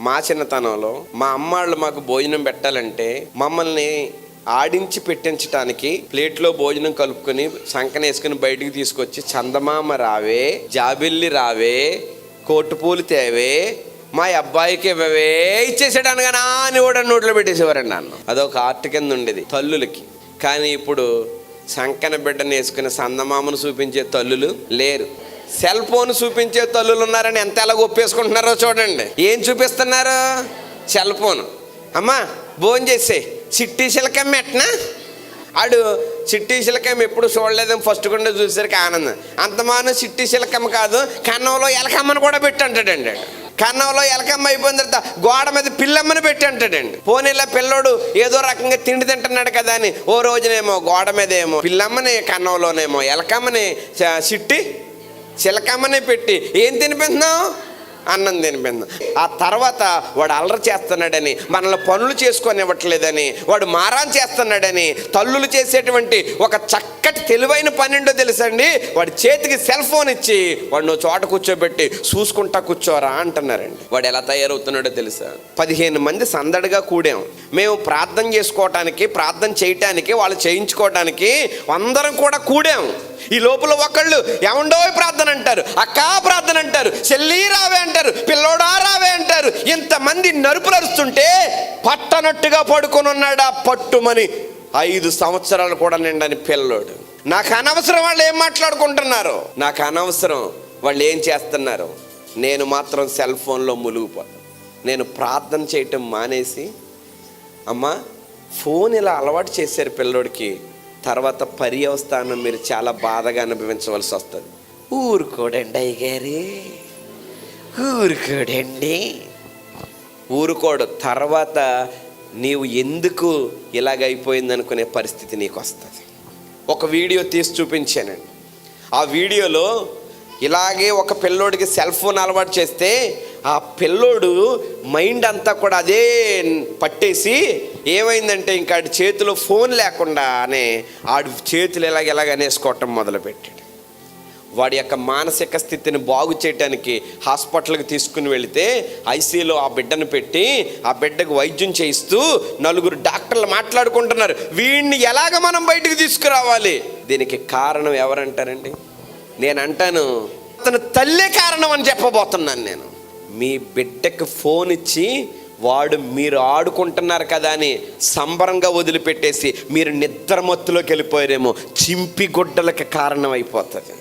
మా చిన్నతనంలో మా అమ్మాళ్ళు మాకు భోజనం పెట్టాలంటే మమ్మల్ని ఆడించి పెట్టించడానికి ప్లేట్లో భోజనం కలుపుకొని సంకనేసుకుని బయటికి తీసుకొచ్చి చందమామ రావే, జాబిల్లి రావే, కోటుపూలు తేవే, మా అబ్బాయికి ఇవ్వవే ఇచ్చేసాడు అనగానే అని కూడా నోట్లో పెట్టేసేవారండి నన్ను. అదొక ఆర్ట్ కింద ఉండేది తల్లులకి. కానీ ఇప్పుడు సంకన బిడ్డను వేసుకుని చందమామను చూపించే తల్లులు లేరు. సెల్ ఫోన్ చూపించే తల్లులు ఉన్నారని ఎంత ఎలా ఒప్పేసుకుంటున్నారో చూడండి. ఏం చూపిస్తున్నారు? Cell phone. అమ్మా భోజనం చేసే చిట్టి శిలకమ్మ ఎట్నా, ఆడు చిట్టి శిలకమ్మ ఎప్పుడు చూడలేదని ఫస్ట్ గుండా చూసేసరికి ఆనందం. అంతమాను చిట్టి శిలకమ్మ కాదు, కన్నంలో ఎలకమ్మను కూడా పెట్టి అంటాడండి. కన్నంలో ఎలకమ్మ అయిపోయిన తర్వాత గోడ మీద పిల్లమ్మని పెట్టి అంటాడండి. పోనీలా పిల్లోడు ఏదో రకంగా తిండి తింటున్నాడు కదా అని ఓ రోజునేమో గోడ మీద ఏమో పిల్లమ్మని, కన్నంలోనేమో ఎలకమ్మని, చిట్టి చిలకమ్మని పెట్టి ఏం తినిపిస్తున్నావు? అన్నం తినిపిందాం. ఆ తర్వాత వాడు అల్లరి చేస్తున్నాడని, మనల్ని పనులు చేసుకొని ఇవ్వట్లేదని, వాడు మారాన్ చేస్తున్నాడని తల్లులు చేసేటువంటి ఒక చక్కటి తెలివైన పన్నెండో తెలుసండి, వాడి చేతికి సెల్ ఫోన్ ఇచ్చి వాడు నువ్వు చోట కూర్చోబెట్టి చూసుకుంటా కూర్చోరా అంటున్నారండి. వాడు ఎలా తయారవుతున్నాడో తెలుసా? 15 మంది సందడిగా కూడాం. మేము ప్రార్థన చేసుకోవటానికి, ప్రార్థన చేయటానికి, వాళ్ళు చేయించుకోవటానికి అందరం కూడా కూడాం. ఈ లోపల ఒకళ్ళు ఏమండో ప్రార్థన అంటారు, అక్కా ప్రార్థన అంటారు, చెల్లి రావే అంటారు, పిల్లోడా రావే అంటారు. ఇంతమంది నరుపులు అరుస్తుంటే పట్టనట్టుగా పడుకొని ఉన్నాడా పట్టుమని 5 సంవత్సరాలు కూడా నిండని పిల్లోడు. నాకు అనవసరం వాళ్ళు ఏం మాట్లాడుకుంటున్నారు, నాకు అనవసరం వాళ్ళు ఏం చేస్తున్నారు. నేను మాత్రం సెల్ ఫోన్లో మునిగిపోతాను. నేను ప్రార్థన చేయటం మానేసి, అమ్మా ఫోన్ ఇలా అలవాటు చేశారు పిల్లోడికి, తర్వాత పర్యవస్థానం మీరు చాలా బాధగా అనుభవించవలసి వస్తుంది. ఊరుకోడండి అయ్యగారి, ఊరుకోడండి, ఊరుకోడు. తర్వాత నీవు ఎందుకు ఇలాగైపోయింది అనుకునే పరిస్థితి నీకు వస్తుంది. ఒక వీడియో తీసి చూపించానండి. ఆ వీడియోలో ఇలాగే ఒక పిల్లోడికి సెల్ ఫోన్ అలవాటు చేస్తే ఆ పిల్లోడు మైండ్ అంతా కూడా అదే పట్టేసి ఏమైందంటే ఇంకా ఆడి చేతిలో ఫోన్ లేకుండానే ఆడి చేతులు ఎలాగనేసుకోవటం మొదలుపెట్టాడు. వాడి యొక్క మానసిక స్థితిని బాగు చేయడానికి హాస్పిటల్కి తీసుకుని వెళితే ఐసీయూలో ఆ బిడ్డను పెట్టి ఆ బిడ్డకు వైద్యం చేయిస్తూ 4 డాక్టర్లు మాట్లాడుకుంటున్నారు, వీడిని ఎలాగ మనం బయటకు తీసుకురావాలి. దీనికి కారణం ఎవరంటారండి? నేను అంటాను, అతను తల్లే కారణం అని చెప్పబోతున్నాను నేను. మీ బిడ్డకు ఫోన్ ఇచ్చి వాడు మీరు ఆడుకుంటున్నారు కదా అని సంబరంగా వదిలిపెట్టేసి మీరు నిద్రమత్తులోకి వెళ్ళిపోయారేమో, చింపి గుడ్డలకి కారణం అయిపోతుంది.